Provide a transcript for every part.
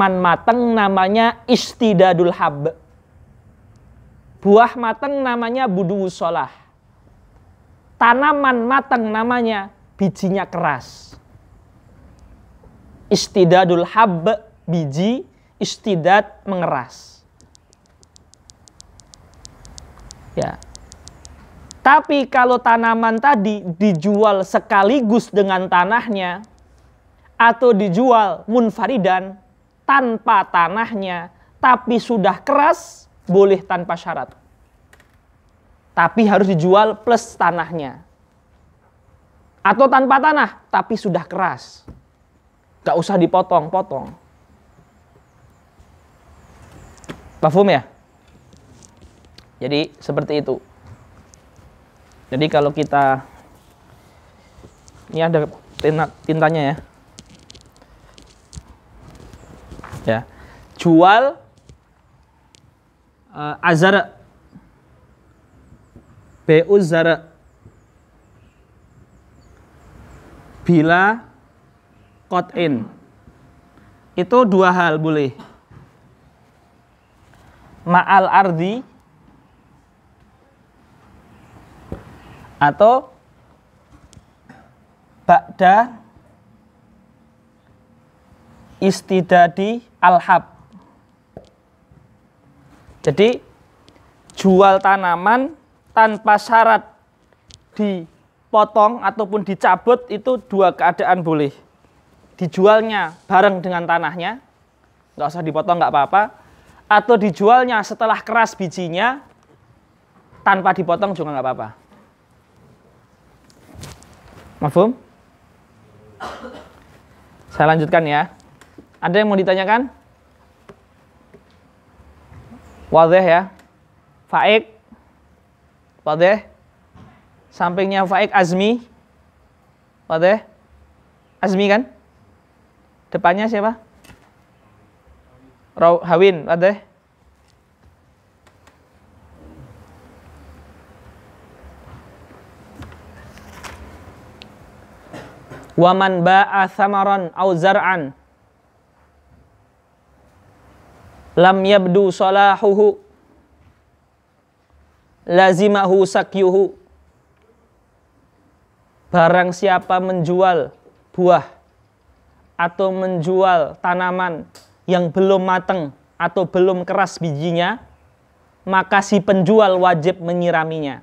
matang namanya istidadul hab. Buah matang namanya budu'us sholah. Tanaman matang namanya bijinya keras. Istidadul hab, biji, istidad mengeras. Ya. Tapi kalau tanaman tadi dijual sekaligus dengan tanahnya atau dijual munfaridan tanpa tanahnya tapi sudah keras, boleh tanpa syarat. Tapi harus dijual plus tanahnya. Atau tanpa tanah tapi sudah keras. Gak usah dipotong-potong. Paham ya? Jadi seperti itu. Jadi kalau kita, ini ada tintanya ya. Ya, jual azara, be'uz zara, bila qot'in. Itu dua hal boleh. Ma'al ardi atau ba'da istidadi al-hab. Jadi jual tanaman tanpa syarat dipotong ataupun dicabut itu dua keadaan boleh. Dijualnya bareng dengan tanahnya, nggak usah dipotong nggak apa-apa, atau dijualnya setelah keras bijinya tanpa dipotong juga nggak apa-apa. Mafhum? Saya lanjutkan ya. Ada yang mau ditanyakan? Wadih ya. Faik. Wadih. Sampingnya Faik Azmi. Wadih. Azmi kan? Depannya siapa? Hawin. Wadih. Waman ba'a thamaran au zar'an lam yabdu salahuhu lazimahu sakyuhu. Barang siapa menjual buah atau menjual tanaman yang belum matang atau belum keras bijinya, maka si penjual wajib menyiraminya.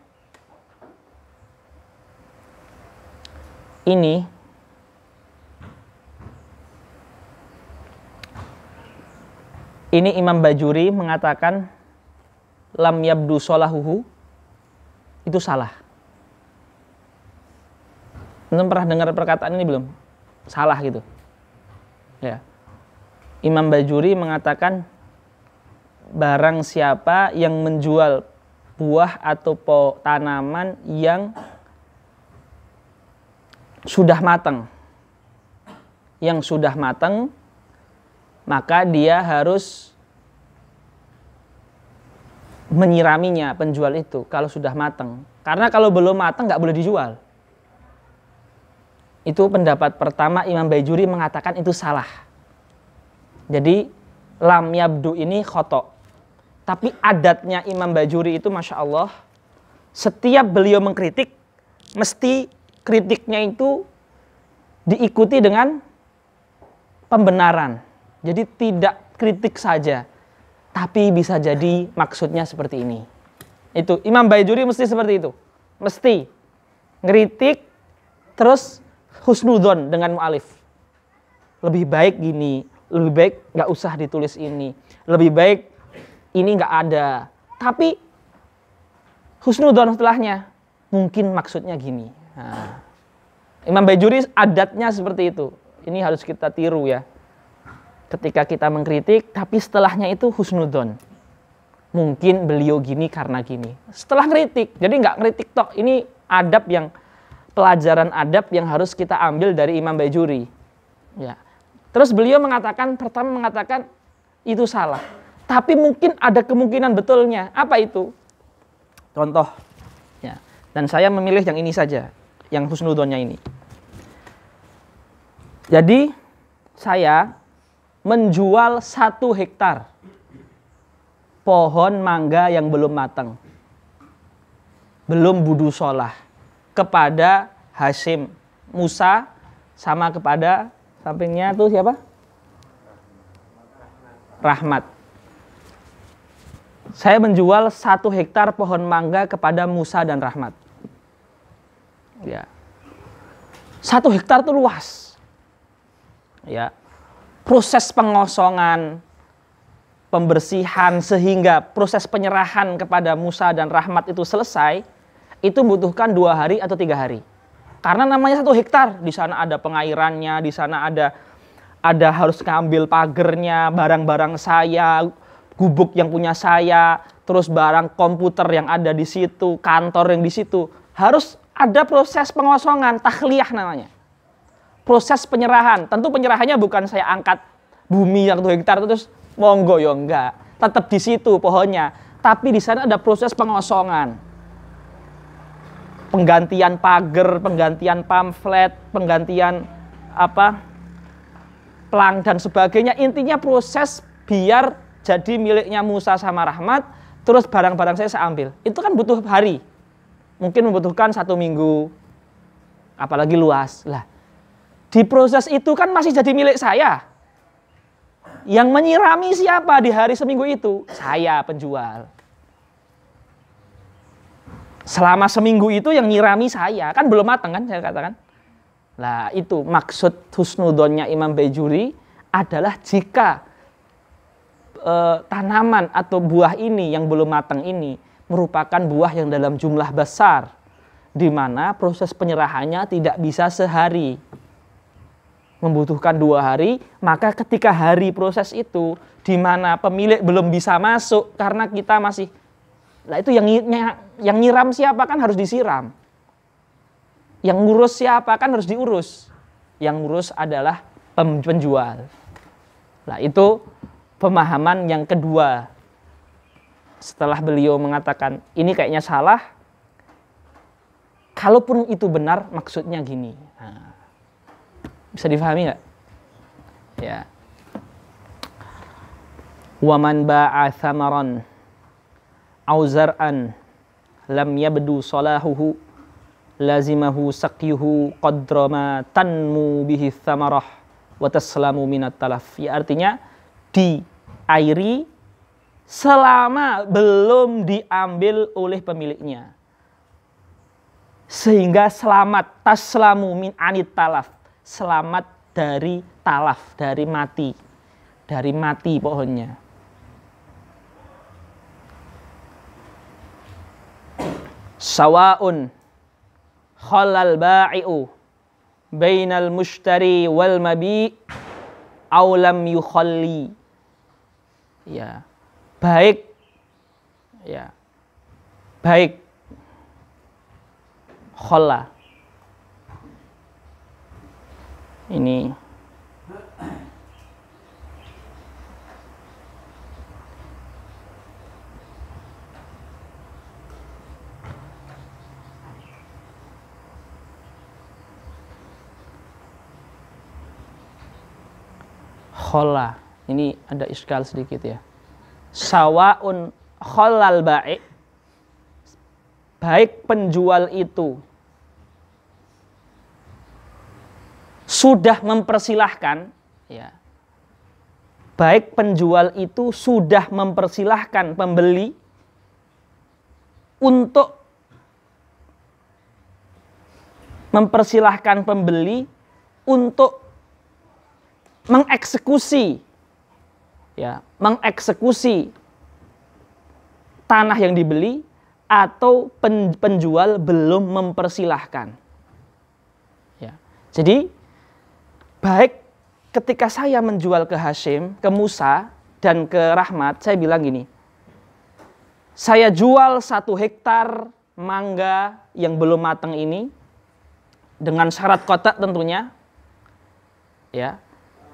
Ini Imam Bajuri mengatakan lam yabdu sholahuhu itu salah. Anda pernah dengar perkataan ini belum? Salah gitu. Ya. Imam Bajuri mengatakan barang siapa yang menjual buah atau tanaman yang sudah matang. Yang sudah matang, maka dia harus menyiraminya, penjual itu, kalau sudah matang. Karena kalau belum matang nggak boleh dijual. Itu pendapat pertama. Imam Bajuri mengatakan itu salah. Jadi lam yabdu ini khoto. Tapi adatnya Imam Bajuri itu Masya Allah, setiap beliau mengkritik, mesti kritiknya itu diikuti dengan pembenaran. Jadi tidak kritik saja, tapi bisa jadi maksudnya seperti ini. Itu Imam Bajuri mesti seperti itu. Mesti ngeritik terus husnudzon dengan mu'alif. Lebih baik gini, lebih baik nggak usah ditulis ini, lebih baik ini nggak ada. Tapi husnudzon setelahnya, mungkin maksudnya gini. Nah, Imam Bajuri adatnya seperti itu. Ini harus kita tiru ya. Ketika kita mengkritik, tapi setelahnya itu husnudzon. Mungkin beliau gini karena gini. Setelah kritik, jadi nggak kritik tok. Ini adab yang, pelajaran adab yang harus kita ambil dari Imam Bajuri. Ya. Terus beliau mengatakan, pertama mengatakan itu salah. Tapi mungkin ada kemungkinan betulnya. Apa itu? Contoh. Ya. Dan saya memilih yang ini saja, yang husnudzonnya ini. Jadi saya menjual 1 hektar pohon mangga yang belum matang, belum budu sholah, kepada Hashim, Musa, sama kepada sampingnya tuh siapa? Rahmat. Saya menjual 1 hektar pohon mangga kepada Musa dan Rahmat. Ya. 1 hektar itu luas. Ya. Proses pengosongan, pembersihan sehingga proses penyerahan kepada Musa dan Rahmat itu selesai, itu butuhkan 2 hari atau 3 hari. Karena namanya 1 hektar, di sana ada pengairannya, di sana ada harus ngambil pagernya, barang-barang saya, gubuk yang punya saya, terus barang komputer yang ada di situ, kantor yang di situ. Harus ada proses pengosongan, takhliyah namanya. Proses penyerahan. Tentu penyerahannya bukan saya angkat bumi yang 1 hektar terus monggo ya enggak. Tetap di situ pohonnya. Tapi di sana ada proses pengosongan. Penggantian pagar, penggantian pamflet, penggantian pelang dan sebagainya. Intinya proses biar jadi miliknya Musa sama Rahmat, terus barang-barang saya ambil. Itu kan butuh hari. Mungkin membutuhkan 1 minggu. Apalagi luas. Lah, di proses itu kan masih jadi milik saya. Yang menyirami siapa di hari seminggu itu? Saya, penjual. Selama seminggu itu yang nyirami saya. Kan belum matang kan saya katakan. Nah itu maksud husnudonnya Imam Baijuri adalah jika tanaman atau buah ini yang belum matang ini merupakan buah yang dalam jumlah besar. Di mana proses penyerahannya tidak bisa sehari. Membutuhkan 2 hari, maka ketika hari proses itu di mana pemilik belum bisa masuk karena kita masih, nah itu yang nyiram siapa kan harus disiram, yang ngurus siapa kan harus diurus, yang ngurus adalah penjual. Nah itu pemahaman yang kedua. Setelah beliau mengatakan ini kayaknya salah, kalaupun itu benar maksudnya gini. Nah, bisa difahami nggak? Ya. Waman ba'a thamaran au zar'an lam yabdu salahuhu lazimahu saqyuhu qadra ma tanmu bihi thamarah wa taslamu minat talaf. Ya artinya diairi selama belum diambil oleh pemiliknya. Sehingga selamat, taslamu min anit talaf. Selamat dari talaf, dari mati pohonnya. Sawa'un khalal ba'i'u bainal mushtari wal mabi' aw lam yukhalli. Ya, baik khalla ini khola, ini ada iskal sedikit ya. Sawaun kholal baik, baik penjual itu sudah mempersilahkan, ya, baik penjual itu sudah mempersilahkan pembeli untuk mengeksekusi, ya, mengeksekusi tanah yang dibeli atau penjual belum mempersilahkan. Ya. Jadi baik ketika saya menjual ke Hashim, ke Musa, dan ke Rahmat, saya bilang gini, saya jual 1 hektar mangga yang belum matang ini, dengan syarat kotak tentunya, ya,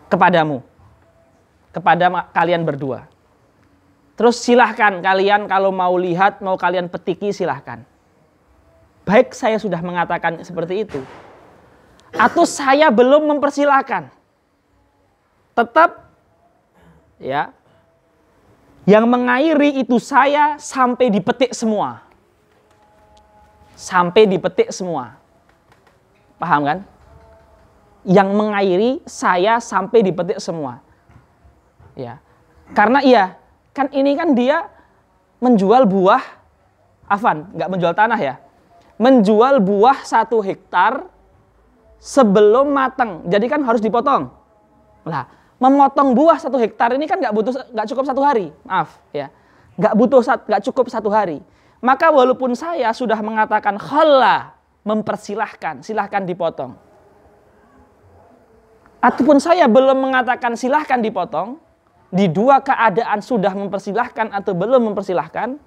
kepadamu, kepada kalian berdua. Terus silahkan kalian kalau mau lihat, mau kalian petiki silahkan. Baik saya sudah mengatakan seperti itu, atau saya belum mempersilahkan, tetap ya. Yang mengairi itu saya sampai dipetik semua. Sampai dipetik semua. Paham kan? Yang mengairi saya sampai dipetik semua. Ya. Karena iya, kan ini kan dia menjual buah, afan, nggak menjual tanah ya. Menjual buah 1 hektar sebelum matang. Jadi kan harus dipotong. Lah, memotong buah 1 hektar ini kan nggak cukup 1 hari. Maaf ya. Nggak cukup 1 hari. Maka walaupun saya sudah mengatakan khalla, mempersilahkan, silahkan dipotong. Ataupun saya belum mengatakan silahkan dipotong, di 2 keadaan sudah mempersilahkan atau belum mempersilahkan,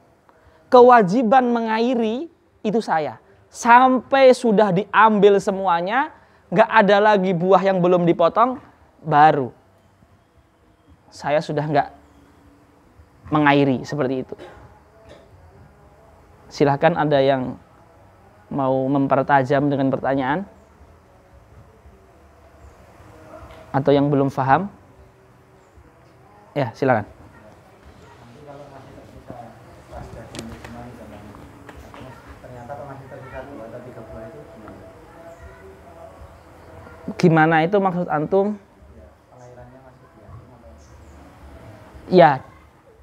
kewajiban mengairi itu saya. Sampai sudah diambil semuanya, nggak ada lagi buah yang belum dipotong, baru saya sudah nggak mengairi, seperti itu. Silahkan ada yang mau mempertajam dengan pertanyaan atau yang belum paham, ya silakan. Gimana itu maksud antum? Ya,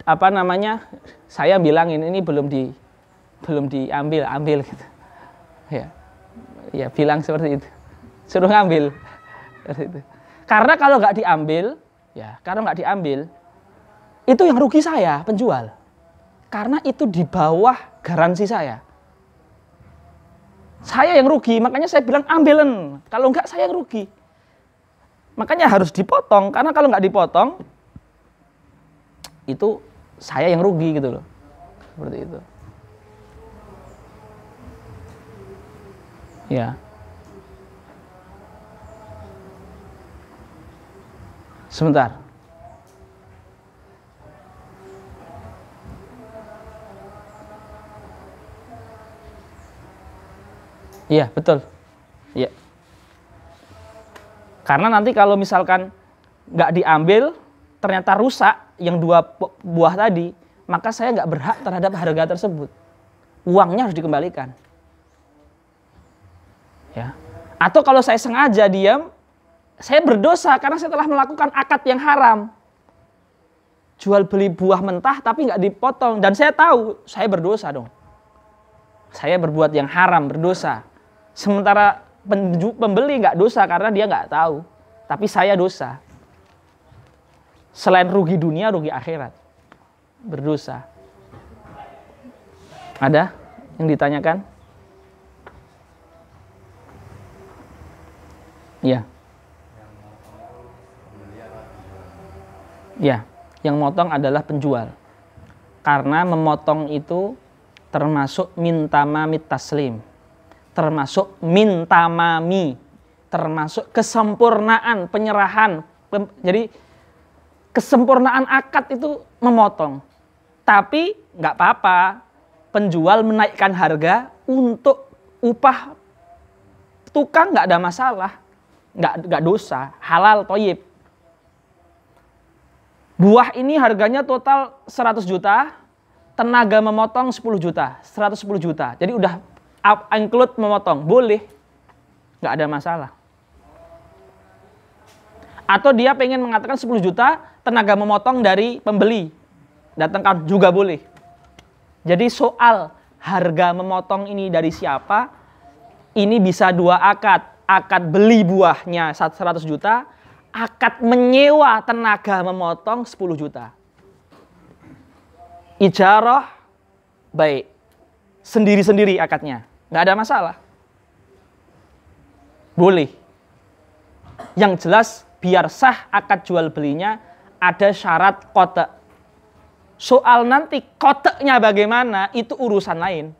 apa namanya? Saya bilangin ini belum diambil gitu. Ya. Ya, bilang seperti itu. Suruh ngambil. Seperti itu. Karena kalau nggak diambil, itu yang rugi saya, penjual. Karena itu di bawah garansi saya. Saya yang rugi, makanya saya bilang ambilen. Kalau enggak saya yang rugi. Makanya harus dipotong, karena kalau nggak dipotong, itu saya yang rugi gitu loh. Seperti itu. Ya. Sebentar. Iya, betul. Iya. Karena nanti kalau misalkan nggak diambil, ternyata rusak yang 2 buah tadi, maka saya nggak berhak terhadap harga tersebut. Uangnya harus dikembalikan. Ya. Atau kalau saya sengaja diam, saya berdosa karena saya telah melakukan akad yang haram. Jual beli buah mentah tapi nggak dipotong, dan saya tahu saya berdosa dong. Saya berbuat yang haram, berdosa. Sementara pembeli nggak dosa karena dia nggak tahu, tapi saya dosa. Selain rugi dunia, rugi akhirat, berdosa. Ada yang ditanyakan? Ya. Ya, yang motong adalah penjual. Karena memotong itu termasuk mintamami taslim, termasuk mintamami, termasuk kesempurnaan penyerahan. Jadi kesempurnaan akad itu memotong. Tapi nggak apa-apa, penjual menaikkan harga untuk upah tukang, nggak ada masalah, nggak dosa, halal, thayyib. Buah ini harganya total 100 juta, tenaga memotong 10 juta, 110 juta. Jadi udah include memotong, boleh, nggak ada masalah. Atau dia pengen mengatakan 10 juta, tenaga memotong dari pembeli, datangkan juga boleh. Jadi soal harga memotong ini dari siapa, ini bisa 2 akad. Akad beli buahnya 100 juta, akad menyewa tenaga memotong 10 juta. Ijarah, baik. Sendiri-sendiri akadnya. Nggak ada masalah. Boleh. Yang jelas, biar sah akad jual belinya, ada syarat kotek. Soal nanti koteknya bagaimana, itu urusan lain.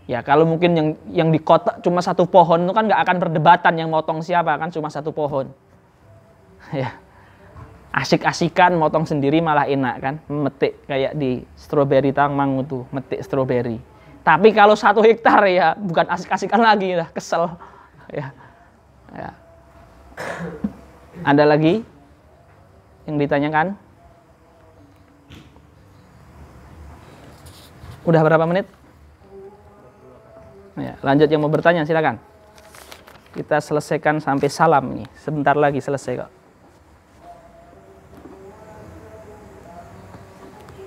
Ya kalau mungkin yang dikotak cuma 1 pohon itu kan nggak akan perdebatan yang motong siapa, kan cuma 1 pohon. Ya, asik-asikan motong sendiri malah enak kan, metik kayak di stroberi Tangmang itu, metik stroberi. Tapi kalau 1 hektar ya bukan asik-asikan lagi, lah kesel. Ya. Ada lagi? yang ditanyakan? Udah berapa menit? Ya, lanjut yang mau bertanya silakan. Kita selesaikan sampai salam nih. Sebentar lagi selesai kok.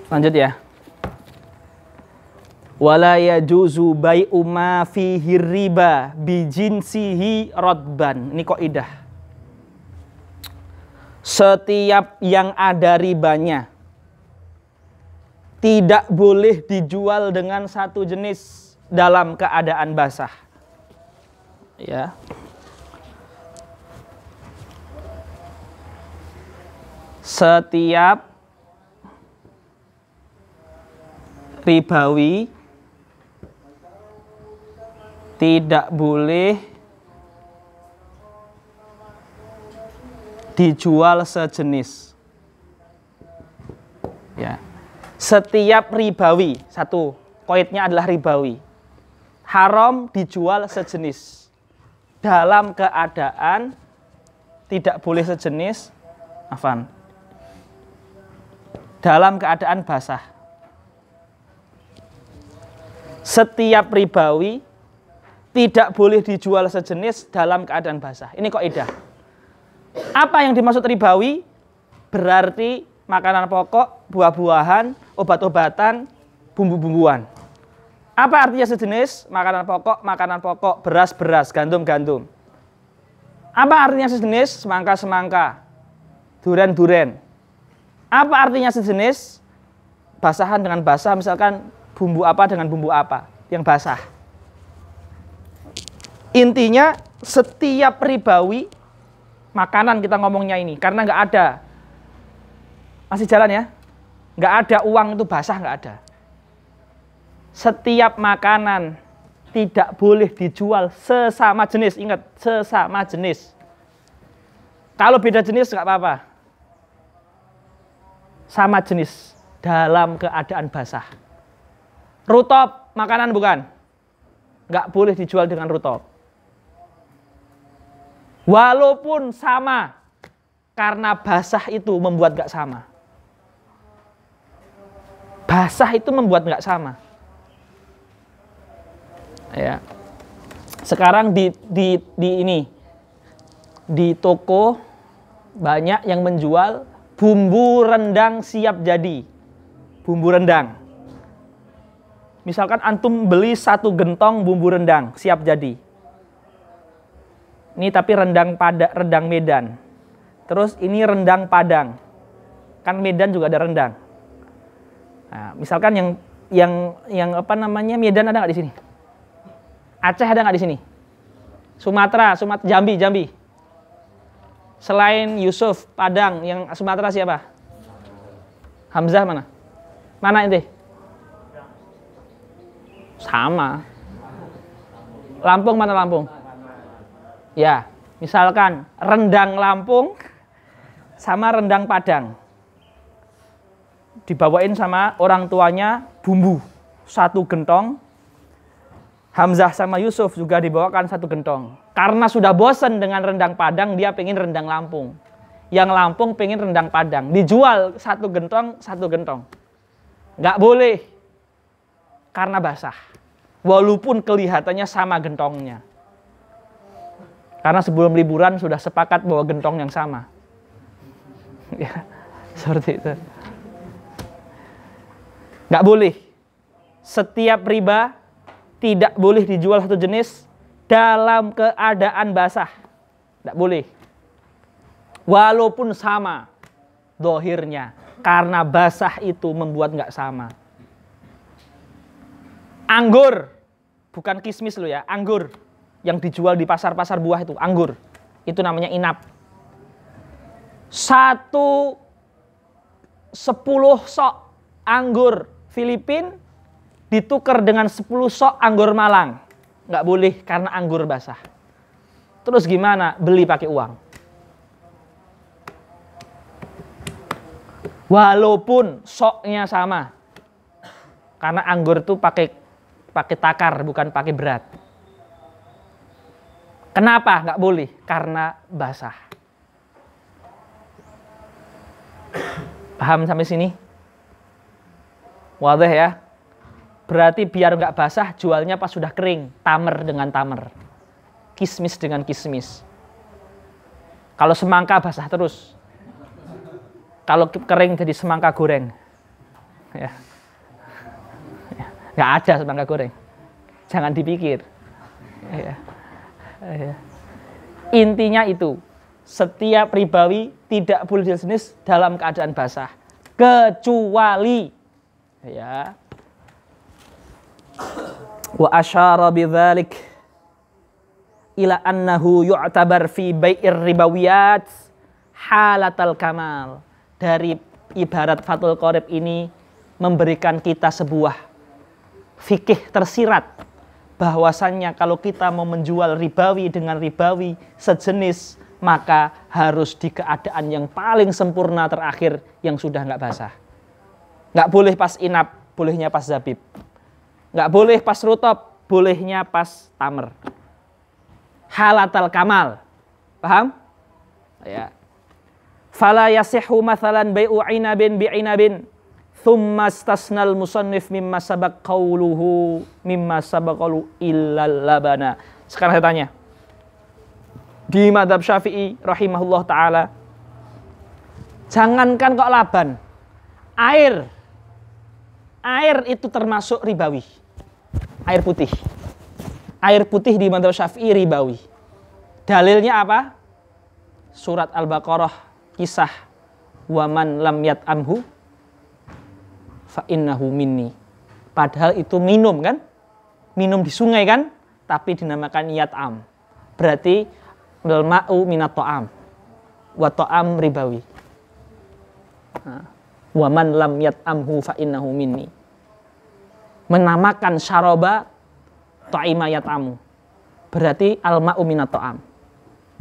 Lanjut ya. Wala yajuzu bai'u ma fihi riba bi jinsihi radban. Ini kaidah. Setiap yang ada ribanya tidak boleh dijual dengan satu jenis dalam keadaan basah. Ya. Setiap ribawi tidak boleh dijual sejenis. Ya. Setiap ribawi, satu, koidnya adalah ribawi. Haram dijual sejenis. Dalam keadaan tidak boleh sejenis, afan. Dalam keadaan basah. Setiap ribawi tidak boleh dijual sejenis dalam keadaan basah. Ini kaidah. Apa yang dimaksud ribawi? Berarti makanan pokok, buah-buahan, obat-obatan, bumbu-bumbuan. Apa artinya sejenis? Makanan pokok, beras-beras, gandum-gandum. Apa artinya sejenis? Semangka-semangka, duren-duren. Apa artinya sejenis? Basahan dengan basah, misalkan bumbu apa dengan bumbu apa yang basah. Intinya setiap ribawi makanan kita ngomongnya ini, karena nggak ada, masih jalan ya, nggak ada uang itu basah, nggak ada. Setiap makanan tidak boleh dijual sesama jenis, ingat sesama jenis. Kalau beda jenis nggak apa-apa, sama jenis dalam keadaan basah. Rutop makanan bukan, nggak boleh dijual dengan rutop. Walaupun sama, karena basah itu membuat nggak sama. Basah itu membuat nggak sama. Ya. Sekarang di toko banyak yang menjual bumbu rendang siap jadi. Bumbu rendang. Misalkan antum beli 1 gentong bumbu rendang siap jadi. Ini tapi rendang Medan. Terus ini rendang Padang. Kan Medan juga ada rendang. Nah, misalkan yang apa namanya Medan ada nggak di sini? Aceh ada nggak di sini? Sumatera, Jambi. Selain Yusuf, Padang, yang Sumatera siapa? Hamzah mana? Mana ini? Sama. Lampung mana Lampung? Ya, misalkan rendang Lampung sama rendang Padang. Dibawain sama orang tuanya bumbu 1 gentong. Hamzah sama Yusuf juga dibawakan 1 gentong. Karena sudah bosan dengan rendang Padang, dia pengen rendang Lampung. Yang Lampung pengen rendang Padang. Dijual 1 gentong, 1 gentong. Nggak boleh. Karena basah. Walaupun kelihatannya sama gentongnya. Karena sebelum liburan sudah sepakat bawa gentong yang sama. Ya, seperti itu. Nggak boleh. Setiap riba tidak boleh dijual satu jenis dalam keadaan basah. Nggak boleh. Walaupun sama dohirnya. Karena basah itu membuat nggak sama. Anggur. Bukan kismis lo ya, anggur. Yang dijual di pasar-pasar buah itu, anggur. Itu namanya inap. 10 sok anggur Filipin ditukar dengan 10 sok anggur Malang. Nggak boleh karena anggur basah. Terus gimana? Beli pakai uang. Walaupun soknya sama. Karena anggur itu pakai takar, bukan pakai berat. Kenapa nggak boleh? Karena basah. Paham sampai sini? Wadah ya. Berarti biar nggak basah, jualnya pas sudah kering. Tamer dengan tamer. Kismis dengan kismis. Kalau semangka basah terus. Kalau kering jadi semangka goreng. Ya. Nggak ada semangka goreng. Jangan dipikir. Ya. Ya. Intinya itu. Setiap ribawi tidak boleh dijenis dalam keadaan basah. Kecuali. Ya. Wa asyara bidzalik ila annahu yu'tabar fi bai'ir ribawiyat halatal kamal. Dari ibarat Fathul Qorib ini memberikan kita sebuah fikih tersirat bahwasannya kalau kita mau menjual ribawi dengan ribawi sejenis, maka harus di keadaan yang paling sempurna terakhir yang sudah nggak basah. Nggak boleh pas inap, bolehnya pas zabib. Nggak boleh pas rutop, bolehnya pas tamer. Halatal kamal. Paham? Ya. Fala yasihu mathalan bai'u inabin bi'inabin thumma istasnal musannif mimma sabaq qawluhu mimma sabaqalu illal labana. Sekarang saya tanya. Di madhab Syafi'i rahimahullah ta'ala, jangankan kok laban, air itu termasuk ribawi. Air putih di madhab Syafi'i ribawi. Dalilnya apa? Surat Al-Baqarah, kisah waman lam yat'amhu fa innahu minni. Padahal itu minum kan? Minum di sungai kan? Tapi dinamakan yat'am. Berarti al ma'u minat ta'am wa ta'am ribawi. Waman lam yat'amhu fa innahu minni. Menamakan syaraba ta'ima yat'amu. Berarti al ma'u minat ta'am.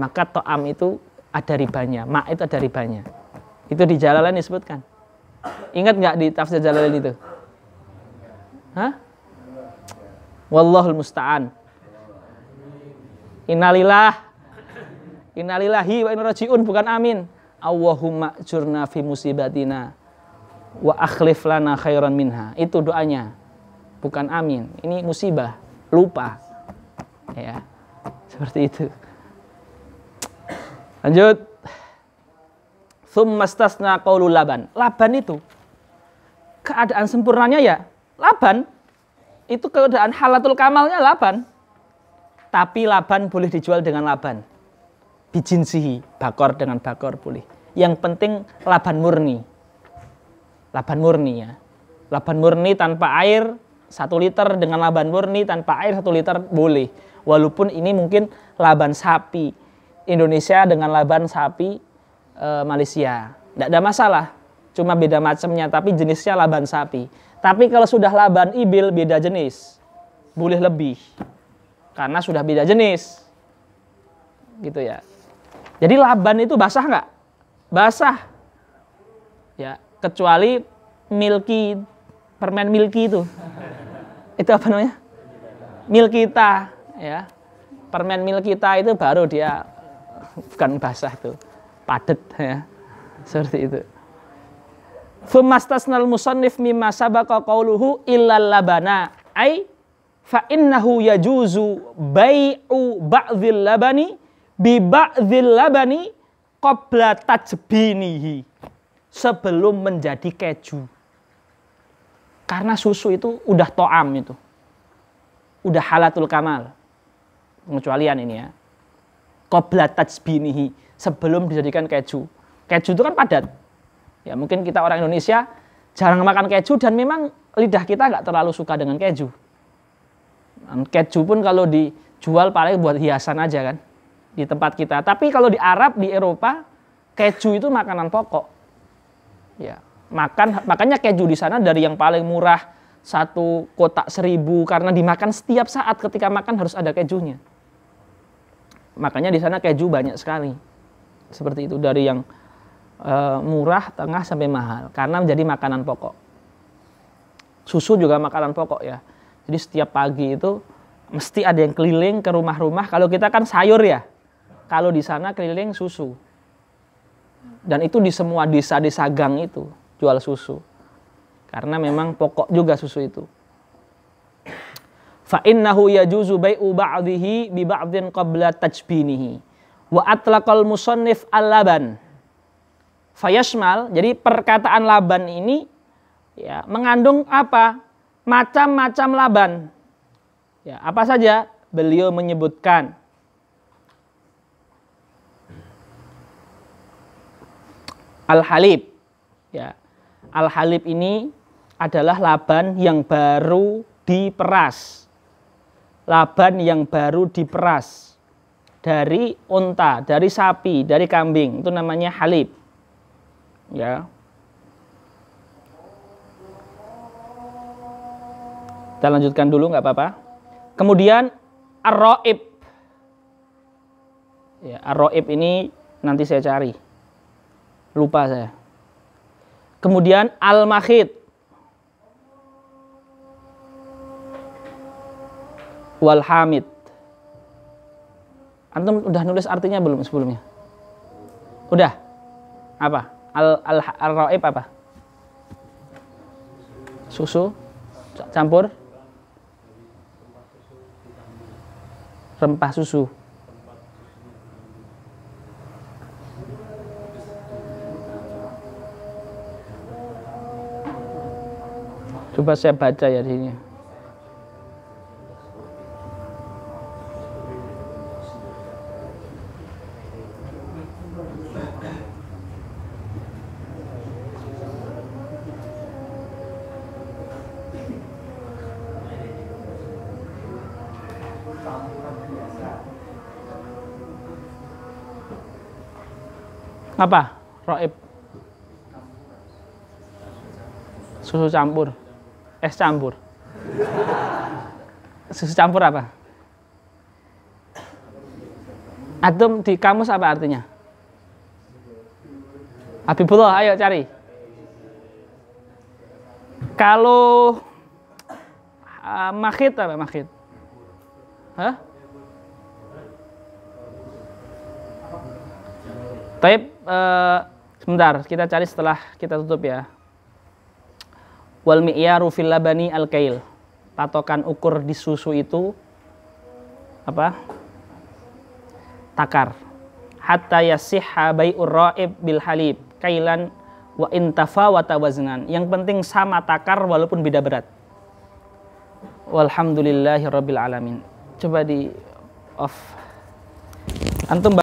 Maka ta'am itu ada ribanya, ma' itu ada ribanya. Itu di Jalalain disebutkan. Ingat nggak di tafsir Jalalain itu? Hah? Wallahul musta'an. Innalillahi wa inna raji'un, bukan amin. Allahumma jurna fi musibatina wa akhlif lana khairan minha. Itu doanya. Bukan amin. Ini musibah, lupa. Ya. Seperti itu. Lanjut. Tsummastasna qaulul laban. Laban itu keadaan sempurnanya ya laban. Itu keadaan halatul kamalnya laban. Tapi laban boleh dijual dengan laban. Bijinsihi, bakor dengan bakor boleh. Yang penting laban murni. Laban murni ya. Laban murni tanpa air 1 liter dengan laban murni tanpa air 1 liter boleh. Walaupun ini mungkin laban sapi Indonesia dengan laban sapi Malaysia. Tidak ada masalah. Cuma beda macamnya, tapi jenisnya laban sapi. Tapi kalau sudah laban ibil, beda jenis. Boleh lebih. Karena sudah beda jenis. Gitu ya. Jadi laban itu basah nggak? Basah. Ya, kecuali milky, permen milky itu. Itu apa namanya? Milkita, ya. Permen milkita itu baru dia bukan basah tuh, padet ya. Seperti itu. Fumastasnal musannif mimma sabaqa qauluhu illal labana ai fa innahu yajuzu bai'u ba'dhil labani bi ba'dhil labani qabla tajbinihi, sebelum menjadi keju. Karena susu itu udah to'am itu. Udah halatul kamal. Pengecualian ini ya. Qabla tajbinihi, sebelum dijadikan keju. Keju itu kan padat. Ya mungkin kita orang Indonesia jarang makan keju dan memang lidah kita nggak terlalu suka dengan keju. Dan keju pun kalau dijual paling buat hiasan aja kan di tempat kita. Tapi kalau di Arab, di Eropa, keju itu makanan pokok. Ya, makanya keju di sana dari yang paling murah 1 kotak 1000 karena dimakan setiap saat, ketika makan harus ada kejunya. Makanya di sana keju banyak sekali. Seperti itu, dari yang murah, tengah sampai mahal karena menjadi makanan pokok. Susu juga makanan pokok ya. Jadi setiap pagi itu mesti ada yang keliling ke rumah-rumah. Kalau kita kan sayur ya. Kalau di sana keliling susu. Dan itu di semua desa-desa gang itu jual susu. Karena memang pokok juga susu itu. Fa innahu yajuzu bai'u ba'dihi bi ba'din qabla tajbinihi. Wa atlaqal musannif al-laban. Fayashmal, jadi perkataan laban ini ya mengandung apa? Macam-macam laban. Ya, apa saja? Beliau menyebutkan al-halib. Ya. Al-halib ini adalah laban yang baru diperas. Laban yang baru diperas dari unta, dari sapi, dari kambing. Itu namanya halib. Ya. Kita lanjutkan dulu nggak apa-apa. Kemudian ar-ra'ib. Ya, ar-ra'ib ini nanti saya cari. Lupa saya. Kemudian al-makhid. Wal hamid. Antum udah nulis artinya belum sebelumnya? Udah. Apa? Al-ra'ib apa? Susu campur rempah susu. Coba saya baca ya di sini. Apa? Roib. Susu campur. Es campur. Susu campur apa? Antum di kamus apa artinya? Habibullah, ayo cari. Kalau makhid apa makhid? Hah? Taib, sebentar, kita cari setelah kita tutup ya. Wal mi'yaru fil labani al-kail. Patokan ukur di susu itu apa? Takar. Hatta yasihha bai'ur ra'ib bil halib kailan wa intafa wa tawaznan. Yang penting sama takar walaupun beda berat. Walhamdulillahirabbil alamin. Coba di off. Antum